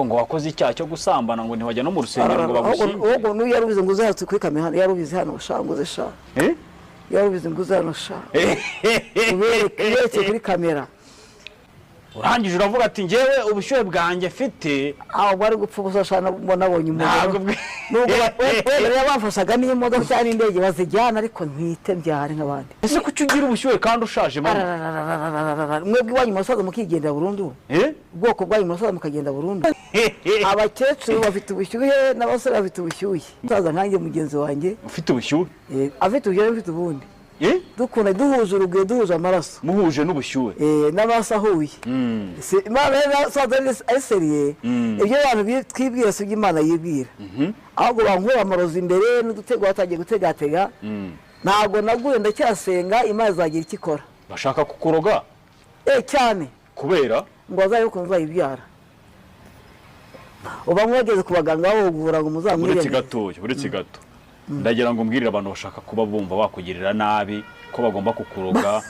ariko ngo wakoze icyaha cyo gusambana ngo ntiwajya no mu rusengero ngo bagushyingire. Ubwo n'uyu yarubize ngo uzahatse kuri kamera hano, yarubize hano shanguze sha. Yarubize ngo uzano sha. Ubereke kuri kamera. Urangije uravuga ati ngewe ubushyuhe bwanjye mfite aho bari gupfa ubusashana nabonye umuntu. Nubwo bafashaga n'imodoka cyane indege bazijyana ariko ntwite byari nk'abandi. Ese kuki ugira ubushyuhe kandi ushaje mama? Mwebwe iwanyu musaza mukigendera burundu. Ubwoko bwanyu musaza mukagenda burundu. Abakecuru bafite ubushyuhe n'abasore bafite ubushyuhe. Musaza nkanjye mugenzi wanjye ufite ubushyuhe? Afite ubushyuhe ufite ubundi. Dukunda duhuje urugwiro duhuje amaraso. Muhuje n'ubushyuhe. N'amaraso ahuye. Imana yasaza eseriye. Ibyo abantu twibwira si Imana yibwira. Ahubwo bankura amarozi imbere n'udutego batagiye gutegatega. Ntabwo naguye ndacyasenga Imana izagira icyo ikora. Bashaka kukuroga? Cyane. Kubera ngo azaye ko nzayibyara. Uba mwageze ku baganga bahugura ngo muzamwirinde. Uretse gato. Ndagira ngo mbwirire abantu bashaka kuba bumva bakugirira nabi ko bagomba kukuroga.